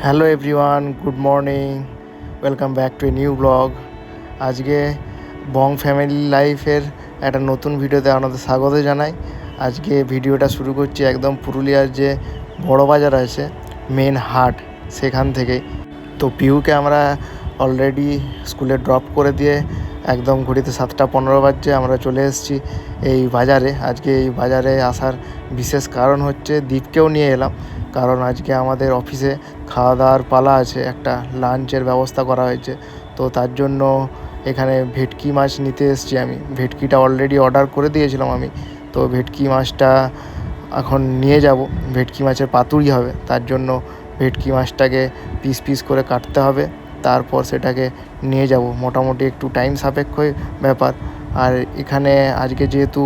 Hello everyone, good morning, welcome back to a new blog. আজকে বং family লাইফের একটা নতুন ভিডিওতে আপনাদের স্বাগত জানাই। আজকে ভিডিওটা শুরু করছি একদম পুরুলিয়ার যে বড় বাজার আছে, মেন হাট, সেখান থেকেই। তো পিহুকে আমরা অলরেডি স্কুলে ড্রপ করে দিয়ে একদম ঘড়িতে 7:15 বাজছে আমরা চলে এসেছি এই বাজারে। আজকে এই বাজারে আসার বিশেষ কারণ হচ্ছে দীপকেও নিয়ে এলাম, কারণ আজকে আমাদের অফিসে খাওয়া দাওয়ার পালা আছে, একটা লাঞ্চের ব্যবস্থা করা হয়েছে। তো তার জন্য এখানে ভেটকি মাছ নিতে এসেছি আমি। ভেটকিটা অলরেডি অর্ডার করে দিয়েছিলাম আমি, তো ভেটকি মাছটা এখন নিয়ে যাব। ভেটকি মাছের পাতুরি হবে, তার জন্য ভেটকি মাছটাকে পিস পিস করে কাটতে হবে, তারপর সেটাকে নিয়ে যাব। মোটামুটি একটু টাইম সাপেক্ষই ব্যাপার। আর এখানে আজকে যেহেতু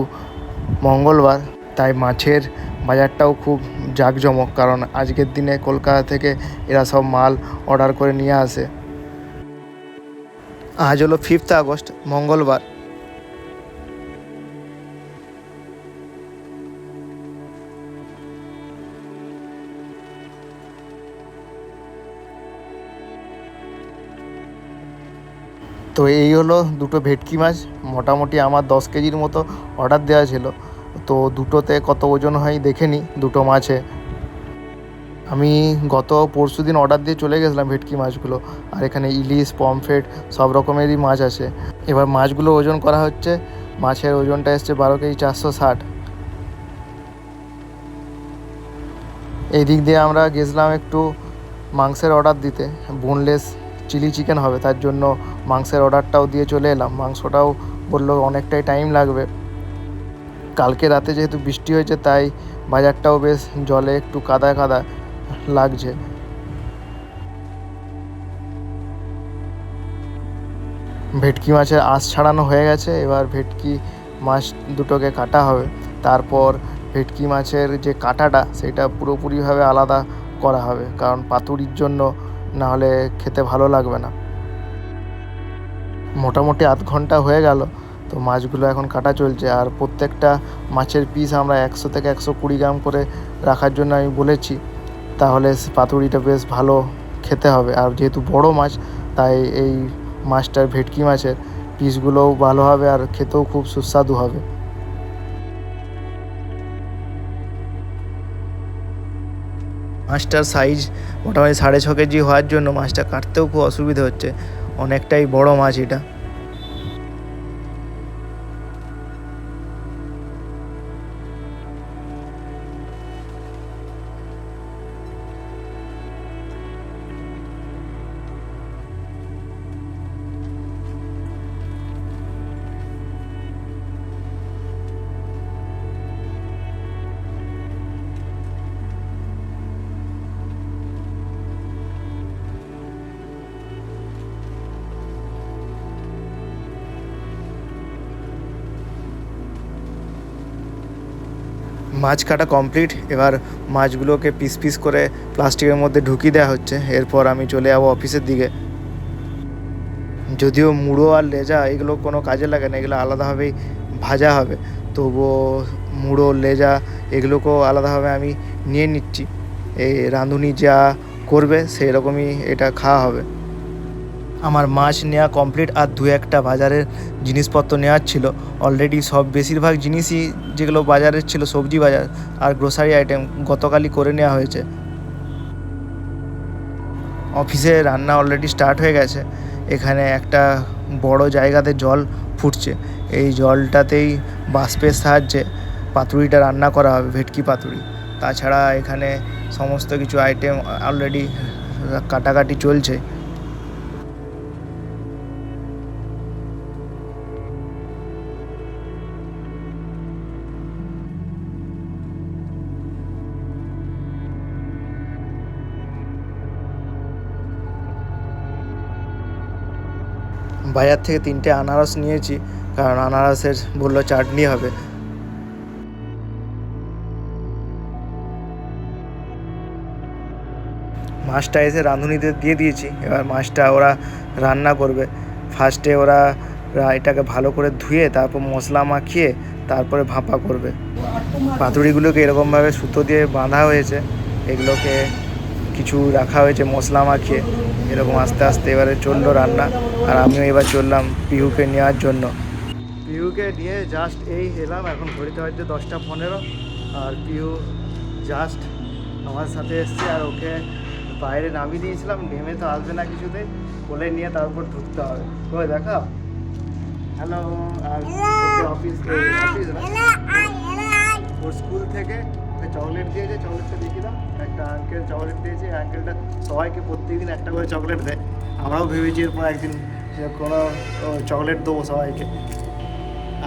মঙ্গলবার, তাই মাছের বাজারটাও খুব জাঁকজমক, কারণ আজকের দিনে কলকাতা থেকে এরা সব মাল অর্ডার করে নিয়ে আসে। আজ হলো 5 আগস্ট, মঙ্গলবার। তো এই হলো দুটো ভেটকি মাছ। মোটামুটি আমার 10 কেজির মতো অর্ডার দেওয়া ছিল, তো দুটোতে কত ওজন হয় দেখে নিই দুটো মাছে। আমি গত পরশুদিন অর্ডার দিয়ে চলে গেছিলাম ভেটকি মাছগুলো। আর এখানে ইলিশ, পমফ্রেট সব রকমেরই মাছ আছে। এবার মাছগুলো ওজন করা হচ্ছে। মাছের ওজনটা এসছে 12 কেজি 460। এই দিক দিয়ে আমরা গেছিলাম একটু মাংসের অর্ডার দিতে, বোনলেস চিলি চিকেন হবে, তার জন্য মাংসের অর্ডারটাও দিয়ে চলে এলাম। মাংসটাও বললো অনেকটাই টাইম লাগবে। কালকে রাতে যেহেতু বৃষ্টি হয়েছে, তাই বাজারটাও বেশ জলে একটু কাদা কাদা লাগছে। ভেটকি মাছের আঁশ ছাড়ানো হয়ে গেছে, এবার ভেটকি মাছ দুটোকে কাটা হবে। তারপর ভেটকি মাছের যে কাটাটা, সেটা পুরোপুরিভাবে আলাদা করা হবে, কারণ পাতুরির জন্য, নাহলে খেতে ভালো লাগবে না। মোটামুটি আধ ঘন্টা হয়ে গেল, তো মাছগুলো এখন কাটা চলছে। আর প্রত্যেকটা মাছের পিস আমরা 100 থেকে 120 গ্রাম করে রাখার জন্য আমি বলেছি, তাহলে পাতুরিটা বেশ ভালো খেতে হবে। আর যেহেতু বড় মাছ, তাই এই মাছটার, ভেটকি মাছের পিসগুলোও ভালো হবে আর খেতেও খুব সুস্বাদু হবে। মাছটার সাইজ মোটামুটি 6.5 কেজি হওয়ার জন্য মাছটা কাটতেও খুব অসুবিধা হচ্ছে, অনেকটাই বড় মাছ এটা। মাছ কাটা কমপ্লিট। এবার মাছগুলোকে পিস পিস করে প্লাস্টিকের মধ্যে ঢুকিয়ে দেওয়া হচ্ছে। এরপর আমি চলে যাবো অফিসের দিকে। যদিও মুড়ো আর লেজা এগুলো কোনো কাজে লাগে না, এগুলো আলাদাভাবেই ভাজা হবে, তবুও মুড়ো, লেজা এগুলোকেও আলাদাভাবে আমি নিয়ে নিচ্ছি। এই রাঁধুনি যা করবে সেই রকমই এটা খাওয়া হবে। আমার মাছ নেওয়া কমপ্লিট, আর দু একটা বাজারের জিনিসপত্র নেওয়ার ছিল। অলরেডি সব বেশিরভাগ জিনিসই যেগুলো বাজারের ছিল, সবজি বাজার আর গ্রোসারি আইটেম, গতকালই করে নেওয়া হয়েছে। অফিসে রান্না অলরেডি স্টার্ট হয়ে গেছে। এখানে একটা বড় জায়গাতে জল ফুটছে, এই জলটাতেই বাষ্পের সাহায্যে পাতুরিটা রান্না করা হবে, ভেটকি পাতুরি। তাছাড়া এখানে সমস্ত কিছু আইটেম অলরেডি কাটাকাটি চলছে। বাজার থেকে 3টে আনারস নিয়েছি, কারণ আনারসের বললো চাটনি হবে। মাছটা এসে রাঁধুনিদের দিয়ে দিয়েছি, এবার মাছটা ওরা রান্না করবে। ফার্স্টে ওরা এটাকে ভালো করে ধুয়ে, তারপর মশলা মাখিয়ে, তারপরে ভাপা করবে। পাতুরিগুলোকে এরকমভাবে সুতো দিয়ে বাঁধা হয়েছে, এগুলোকে কিছু রাখা হয়েছে মশলা মাখিয়ে। এরকম আস্তে আস্তে এবারে চললো রান্না, আর আমিও এবার চললাম পিহুকে নেওয়ার জন্য। পিহুকে নিয়ে জাস্ট এই এলাম, এখন ঘড়িতে হচ্ছে 10টা 15, আর পিহু জাস্ট আমার সাথে এসছে, আর ওকে বাইরে নামিয়ে দিয়েছিলাম, নেমে তো আসবে না কিছুতেই, কোলে নিয়ে তারপর ঢুকতে হবে। ওই দেখা, হ্যালো। আর ওকে অফিস না, ওর স্কুল থেকে ওকে চকলেট দিয়েছে, চকলেটটা দেখি দাও। একটা আঙ্কেল চকলেট দিয়েছে, আঙ্কেলটা সবাইকে প্রত্যেকদিন একটা করে চকলেট দেয়। আমরাও ভেবেছি এরপর একদিন কোনো চকলেট দেবো সবাইকে।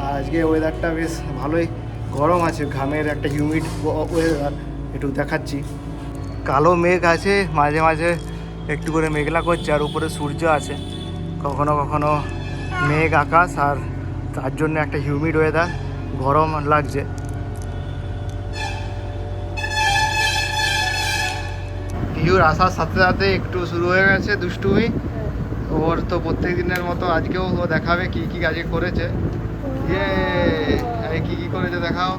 আর আজকে ওয়েদারটা বেশ ভালোই গরম আছে, ঘামের একটা হিউমিড ওয়েদার, একটু দেখাচ্ছি। কালো মেঘ আছে, মাঝে মাঝে একটু করে মেঘলা করছে, আর উপরে সূর্য আছে, কখনো কখনো মেঘ আকাশ, আর তার জন্য একটা হিউমিড ওয়েদার, গরম লাগছে। পিহুর আসার সাথে সাথে একটু শুরু হয়ে গেছে দুষ্টুমি। ওর তো প্রত্যেক দিনের মতো আজকেও ও দেখাবে কি কি আজকে করেছে। ইয়ে, কি কি করেছে দেখাও,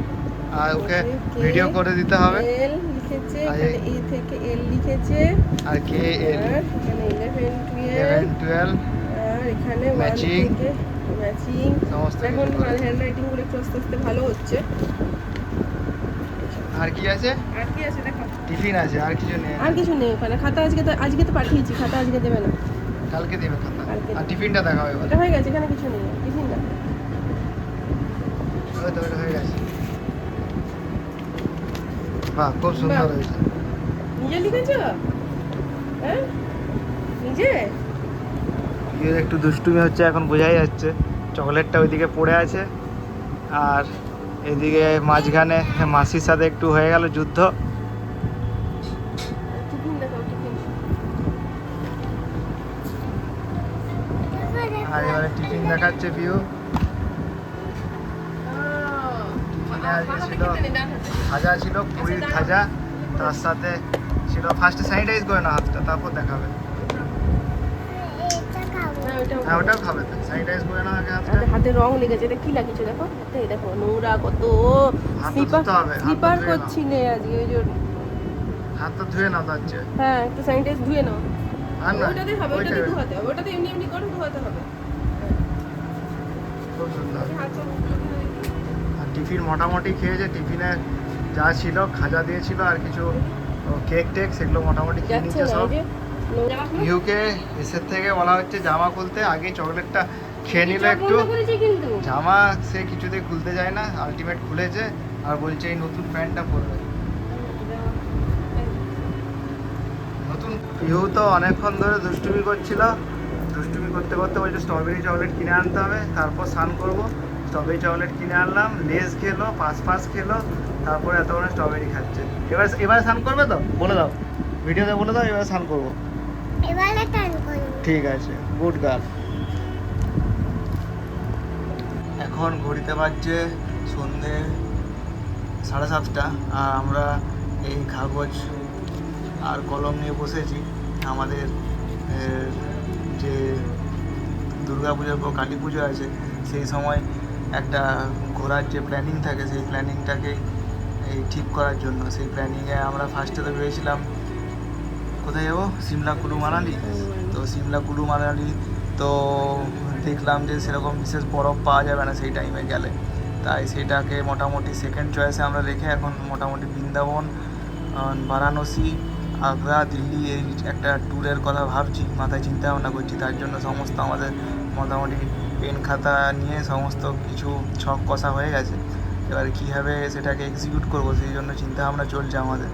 আর ওকে ভিডিও করে দিতে হবে। এল লিখেছে, এখানে ই থেকে এল লিখেছে, আর কে এল, এখানে 11 12, আর এখানে ম্যাচিং, ম্যাচিং সমস্ত এখন হ্যান্ড রাইটিং গুলো একটু আস্তে আস্তে ভালো হচ্ছে। আর কি আছে, আর কি আছে দেখো, টিফিন আছে, আর কিছু নেই। আর কিছু নেই ওখানে। খাতা আজকে তো পাঠিয়েছি, খাতা আজকে দেবে না, কালকে দেবে খাতা। কালকে আর টিফিনটা দেখাও এবার। এটা হয়ে গেছে, এখানে কিছু নেই, টিফিন না। ওই তো এটা হয়ে গেছে। বাহ, খুব সুন্দর হয়েছে। নিজে লিখেছো? হ্যাঁ নিজে? ইয়ে একটু দুষ্টুমি হচ্ছে এখন, বোঝাই যাচ্ছে। চকলেটটা ওইদিকে পড়ে আছে, আর এদিকে মাঝখানে মাসির সাথে একটু হয়ে গেল যুদ্ধ। টিফিন দেখাও, টিফিন। আর এবারে টিফিন দেখাচ্ছে পিউ। টিফিনে আজকে ছিল ভাজা, ছিল পুরীর ভাজা, তার সাথে ছিল, ফার্স্টে স্যানিটাইজ করে না হাতটা, তারপর দেখাবে। হ্যাঁ ওটাও খাবে, তো স্যানিটাইজ করে না আগে হাতটা। হাতে রং লেগেছে, এটা কি লাগিয়েছো দেখো, হাতে দেখো নোংরা কত। হাত তো ধুতে হবে, হাত তো স্লিপার ধুয়ে নাও। করছিলে আজকে ওই জন্য। হাত তো ধুয়ে নাও তার চেয়ে। হ্যাঁ একটু স্যানিটাইজ ধুয়ে নাও। আর না, ওটাতে হবে, ওটাতে ওইটাই। ধোয়াতে হবে, ওটাতে এমনি এমনি করে ধোয়াতে হবে। খুব সুন্দর। হাত সব আর টিফিন মোটামুটি খেয়েছে, টিফিনে যা ছিল খাজা দিয়েছিল, আর কিছু কেক টেক, সেগুলো মোটামুটি খেয়ে যাচ্ছে নিচ্ছে না, সব। এই যে নোংরা মাখলো। ইউকে এসের থেকে বলা হচ্ছে জামা খুলতে, আগে চকলেটটা খেয়ে নিল একটু। বন্ধ করেছে কিন্তু। জামা সে কিছুতেই খুলতে যায় না, আলটিমেট খুলেছে, আর বলছে এই নতুন প্যান্টটা পরবে। নতুন পিহু তো অনেকক্ষণ ধরে দুষ্টুমি করছিল, দুষ্টুমি করতে করতে বলছে স্ট্রবেরি চকলেট কিনে আনতে হবে, তারপর স্নান করবো। স্ট্রবেরি চকলেট কিনে আনলাম, লেস খেলো, পাঁচ খেলো, তারপরে এতক্ষণে স্ট্রবেরি খাচ্ছে। এবার স্নান করবে তো, বলে দাও ভিডিওতে, বলে দাও এবার স্নান করবো। এবারে টান করব। ঠিক আছে, গুড গার্ল। এখন ঘড়িতে বাজছে সন্ধে 7:30, আর আমরা এই কাগজ আর কলম নিয়ে বসেছি। আমাদের যে দুর্গা পুজোর পর কালী পুজো আছে, সেই সময় একটা ঘোরার যে প্ল্যানিং থাকে, সেই প্ল্যানিংটাকে এই ঠিক করার জন্য, সেই প্ল্যানিংয়ে আমরা ফার্স্টে তো ভেবেছিলাম কোথায় যাবো, সিমলা কুলু মানালি। তো সিমলা কুলু মানালি তো দেখলাম যে সেরকম বিশেষ বরফ পাওয়া যাবে না সেই টাইমে গেলে, তাই সেটাকে মোটামুটি সেকেন্ড চয়েসে আমরা রেখে এখন মোটামুটি বৃন্দাবন, বারাণসী, আগ্রা, দিল্লি এই একটা ট্যুরের কথা ভাবছি, মাথায় চিন্তা ভাবনা করছি। তার জন্য সমস্ত আমাদের মোটামুটি পেন খাতা নিয়ে সমস্ত কিছু ছক কষা হয়ে গেছে। এবার কীভাবে সেটাকে এক্সিকিউট করবো সেই জন্য চিন্তা ভাবনা চলছে আমাদের।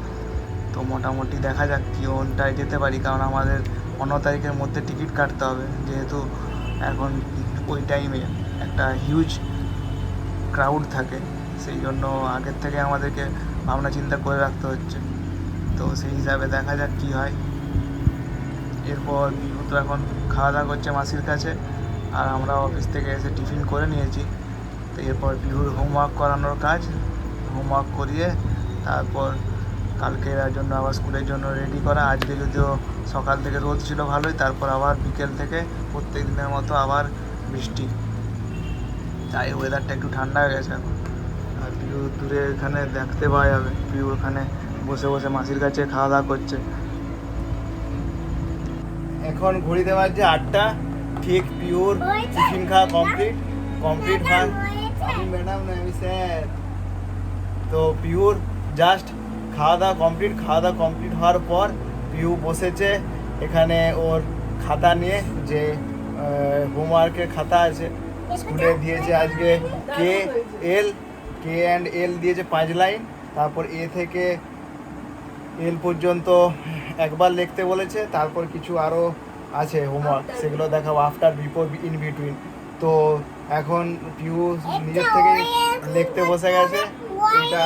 তো মোটামুটি দেখা যাক কোনটায় যেতে পারি, কারণ আমাদের 15 তারিখের মধ্যে টিকিট কাটতে হবে, যেহেতু এখন ওই টাইমে একটা হিউজ ক্রাউড থাকে, সেই জন্য আগের থেকে আমাদেরকে ভাবনা চিন্তা করে রাখতে হচ্ছে। তো সেই হিসাবে দেখা যাক কী হয়। এরপর বিভু তো এখন খাওয়া দাওয়া করছে মাসির কাছে, আর আমরা অফিস থেকে এসে টিফিন করে নিয়েছি। তো এরপর বিহুর হোমওয়ার্ক করানোর কাজ, হোমওয়ার্ক করিয়ে তারপর কালকের জন্য আবার স্কুলের জন্য রেডি করা। আজকে যদিও সকাল থেকে রোদ ছিল ভালোই, তারপর আবার বিকেল থেকে প্রত্যেক দিনের মতো আবার বৃষ্টি, তাই ওয়েদারটা একটু ঠান্ডা হয়ে গেছে এখন। আর পিউ দূরে এখানে দেখতে পাওয়া যাবে, পিউ ওখানে বসে বসে মাসির কাছে খাওয়া দাওয়া করছে। এখন ঘড়িতে বাজছে 8টা, ঠিক পিওর টিফিন খাওয়া কমপ্লিট খাওয়া। আমি ম্যাডাম না, আমি স্যার। তো পিওর জাস্ট খাওয়া দাওয়া কমপ্লিট হওয়ার পর পিউ বসেছে এখানে ওর খাতা নিয়ে, যে হোমওয়ার্কের খাতা আছে স্কুলে দিয়েছে আজকে। কে অ্যান্ড এল দিয়েছে 5 লাইন, তারপর এ থেকে এল পর্যন্ত একবার লিখতে বলেছে, তারপর কিছু আরও আছে হোমওয়ার্ক, সেগুলো দেখাবো আফটার, বিফোর, ইন বিটুইন। তো এখন পিউ নিজের থেকে লিখতে বসে গেছে, এটা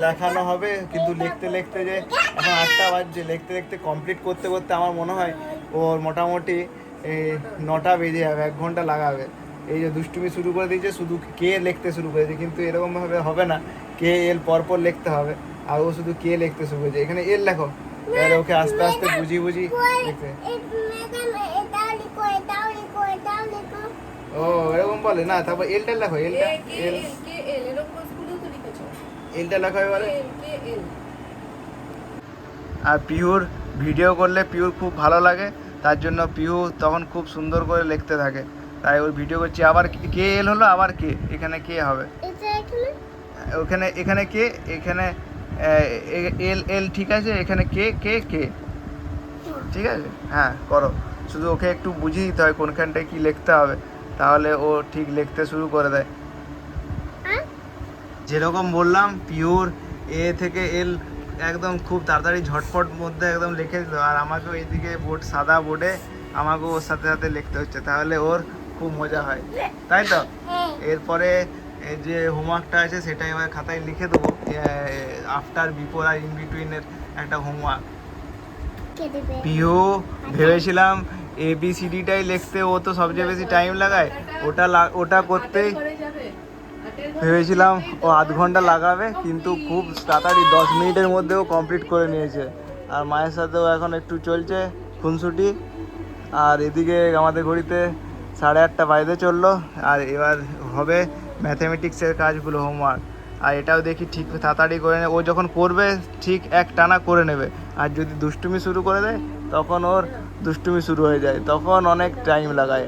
লেখানো হবে। কিন্তু লিখতে যে এখন 8টা বাজছে, লিখতে কমপ্লিট করতে আমার মনে হয় ওর মোটামুটি 9টা বেজে যাবে, 1 ঘন্টা লাগাবে। এই যে দুষ্টুমি শুরু করে দিয়েছে, শুধু কে লিখতে শুরু করেছে, কিন্তু এরকমভাবে হবে না, কে এল পরপর লিখতে হবে, আর ও শুধু কে লিখতে শুরু করেছে। এখানে এল লেখো, তাহলে ওকে আস্তে আস্তে বুঝি লিখতে। ও এরকম বলে না, তারপর এলটা লেখো, এলটা লেখো এবারে। আর পিহুর ভিডিও করলে পিহুর খুব ভালো লাগে, তার জন্য পিহু তখন খুব সুন্দর করে লিখতে থাকে, তাই ওর ভিডিও করছি। আবার কে এল হলো, আবার কে, এখানে কে হবে, এখানে কে, এখানে এল ঠিক আছে, এখানে কে ঠিক আছে। হ্যাঁ করো, শুধু ওকে একটু বুঝিয়ে দিতে হয় কোনখানটায় কি লিখতে হবে, তাহলে ও ঠিক লিখতে শুরু করে দেয়। যেরকম বললাম পিওর এ থেকে এল একদম খুব তাড়াতাড়ি ঝটপট মধ্যে একদম লিখে দিল, আর আমাকেও এইদিকে সাদা বোর্ডে আমাকেও ওর সাথে সাথে লিখতে হচ্ছে, তাহলে ওর খুব মজা হয়, তাই তো। এরপরে যে হোমওয়ার্কটা আছে সেটা এবার খাতায় লিখে দেবো, আফটার, বিফোর আর ইন বিটুইনের একটা হোমওয়ার্ক। পিহু ভেবেছিলাম ABCDটাই লিখতে ও তো সবচেয়ে বেশি টাইম লাগায়, ওটা করতেই ভেবেছিলাম ও 1/2 ঘন্টা লাগাবে, কিন্তু খুব তাড়াতাড়ি 10 মিনিটের মধ্যেও কমপ্লিট করে নিয়েছে। আর মায়ের সাথেও এখন একটু চলছে খুনসুটি। আর এদিকে আমাদের ঘড়িতে 8:30 বাজতে চললো, আর এবার হবে ম্যাথামেটিক্সের কাজগুলো, হোমওয়ার্ক। আর এটাও দেখি ঠিক তাড়াতাড়ি করে ও যখন করবে ঠিক এক টানা করে নেবে, আর যদি দুষ্টুমি শুরু করে দেয় তখন ওর দুষ্টুমি শুরু হয়ে যায়, তখন অনেক টাইম লাগায়।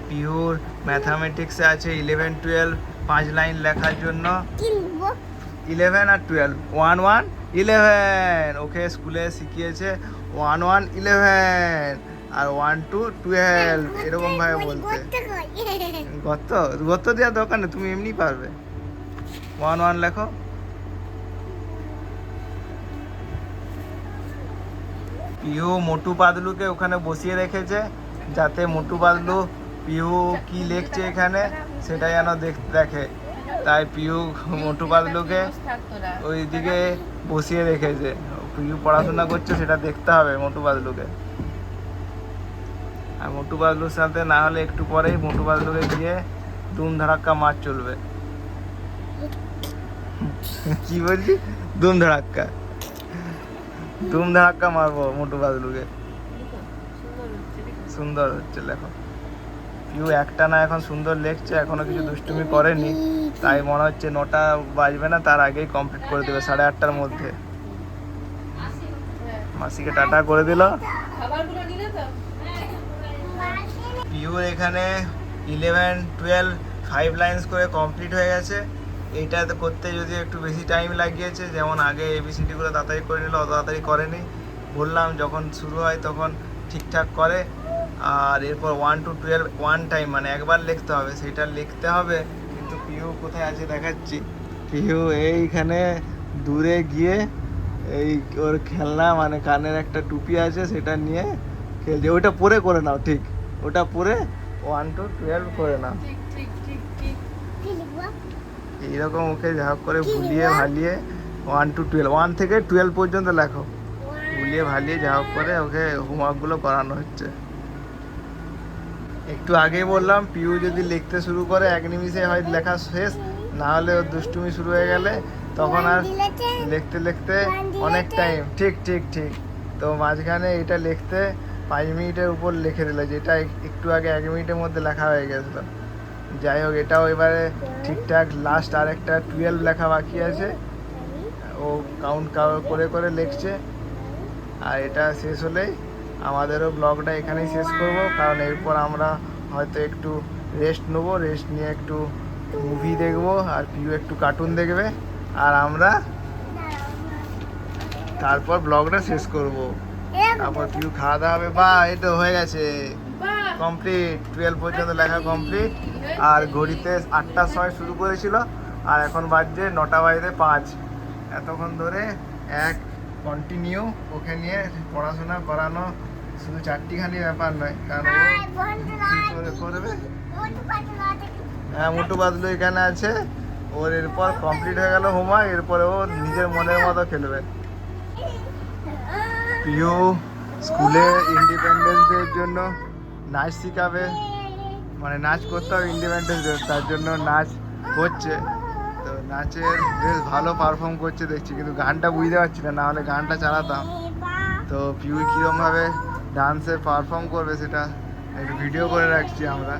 পিওর ম্যাথামেটিক্সে আছে 11, 12 5 লাইন লেখার জন্য। 11 আর 12, 1 1 11, ওকে স্কুলে শিখিয়েছে 1 1 11 আর 1 2 12, এরকম ভাবে বলতে। গর্ত দেওয়ার দরকার নেই, তুমি এমনি পারবে। 1 1 লেখো। পিহু মোটু পাতলুকে ওখানে বসিয়ে রেখেছে, যাতে মোটু পাতলু পিহু কি লিখছে এখানে সেটা যেন দেখে, তাই পিহু মোটু পাতলুকে ওই দিকে বসিয়ে রেখেছে। পিহু পড়াশোনা করছে সেটা দেখতে হবে মোটু পাতলুকে। আর মোটু পাতলুর সাথে না হলে একটু পরেই মোটু পাতলুকে গিয়ে ধুম ধাড়াক্কা মার চলবে। কি বলছি, ধুম ধাড়াক্কা মারবো মোটু পাতলুকে। সুন্দর হচ্ছে লেখো। পিউ একটা না এখন সুন্দর লেখছে, এখনো কিছু দুষ্টুমি করেনি, তাই মনে হচ্ছে 9টা বাজবে না তার আগেই কমপ্লিট করে দেবে, 8:30টার মধ্যে। মাসিকে টাটা করে দিল। পিউর এখানে 11, 12 5 লাইন্স করে কমপ্লিট হয়ে গেছে। এইটা করতে যদি একটু বেশি টাইম লাগিয়েছে, যেমন আগে ABCDগুলো তাড়াতাড়ি করে নিল, অত তাড়াতাড়ি করেনি। বললাম যখন শুরু হয় তখন ঠিকঠাক করে। আর এরপর 1 to 12 1 টাইম, মানে একবার লিখতে হবে, সেটা লিখতে হবে। কিন্তু পিহু কোথায় আছে দেখাচ্ছি। পিহু এইখানে দূরে গিয়ে এই ওর খেলনা, মানে কানের একটা টুপি আছে সেটা নিয়ে খেলছে। ওটা পরে করে নাও, ঠিক ওটা পরে 1 to 12 করে নাও। এইরকম ওকে যা করে ভুলিয়ে ভালিয়ে 1 to 12, 1 থেকে 12 পর্যন্ত লেখো, ভুলিয়ে ভালিয়ে যা করে ওকে হোমওয়ার্কগুলো করানো হচ্ছে। একটু আগে বললাম পিউ যদি লিখতে শুরু করে 1 নিমিষে হয় লেখা শেষ, না হলে ওর দুষ্টুমি শুরু হয়ে গেলে তখন আর লিখতে অনেক টাইম। ঠিক তো মাঝখানে এটা লিখতে 5 মিনিটের উপর লিখে দিল, যেটা একটু আগে 1 মিনিটের মধ্যে লেখা হয়ে গেছিলো। যাই হোক, এটাও এবারে ঠিকঠাক লাস্ট আর একটা 12 লেখা বাকি আছে, ও কাউন্ট করে লিখছে। আর এটা শেষ হলেই আমাদেরও ব্লগটা এখানেই শেষ করব, কারণ এরপর আমরা হয়তো একটু রেস্ট নেবো, রেস্ট নিয়ে একটু মুভি দেখবো, আর পিউ একটু কার্টুন দেখবে, আর আমরা তারপর ব্লগটা শেষ করব। তারপর পিউ খাওয়া দাওয়া হবে। বা এই তো হয়ে গেছে, বাহ কমপ্লিট। 12 পর্যন্ত লেখা কমপ্লিট। আর ঘড়িতে 8টার সময় শুরু করেছিল, আর এখন বাজছে 9:05। এতক্ষণ ধরে এক কন্টিনিউ ওকে নিয়ে পড়াশোনা করানো শুধু চারটিখানি ব্যাপার নয়, কারণ ও কী করে করবে। হ্যাঁ, মোটু বাদলু এখানে আছে। ওর এরপর কমপ্লিট হয়ে গেল হোমওয়ার্ক, এরপরে ও নিজের মনের মতো খেলবে। পিউ স্কুলে ইন্ডিপেন্ডেন্স ডের জন্য নাচ শিখাবে, মানে নাচ করতে হবে ইন্ডিপেন্ডেন্স ডে, তার জন্য নাচ করছে। তো নাচের বেশ ভালো পারফর্ম করছে দেখছি, কিন্তু গানটা বুঝতে পারছি না, নাহলে গানটা চালাতাম। তো পিউ কীরকমভাবে ডান্সে পারফর্ম করবে সেটা একটু ভিডিও করে রাখছি আমরা।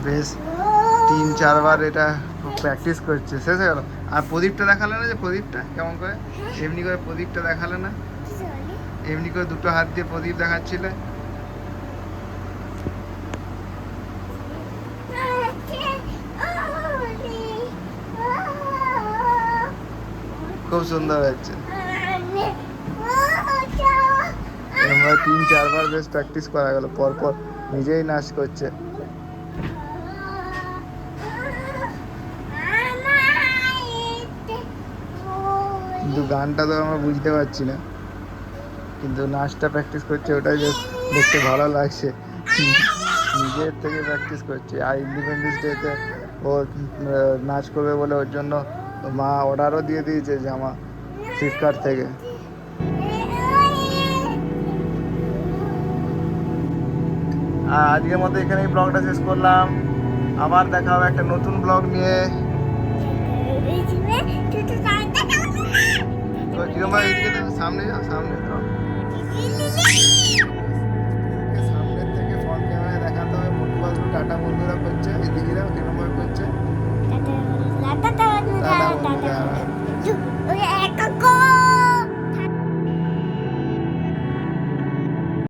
বেশ 3-4 বার এটা প্র্যাকটিস করছে, শেষ হয়ে গেল। আর প্রদীপটা দেখালে না, যে প্রদীপটা কেমন করে, এমনি করে প্রদীপটা দেখালে না, এমনি করে দুটো হাত দিয়ে প্রদীপ দেখাচ্ছিলে। খুব সুন্দর হচ্ছে। আমরা 3-4 বার বেশ প্র্যাকটিস করা গেল, পরপর নিজেই নাচ করছে। কিন্তু গানটা তো আমরা বুঝতে পারছি না, কিন্তু নাচটা প্র্যাকটিস করছে, ওটাই বেশ দেখতে ভালো লাগছে। নিজের থেকে প্র্যাকটিস করছে। আর ইন্ডিপেন্ডেন্স ডেতে ও নাচ করবে বলে ওর জন্য মা অর্ডারও দিয়ে দিয়েছে জামা ফ্লিপকার্ট থেকে। আর আজকের মতো এখানেই ব্লগটা শেষ করলাম। আবার দেখা হবে একটা নতুন ব্লগ নিয়ে। তো কিরকম এদিকে সামনে যাও, সামনে যাও।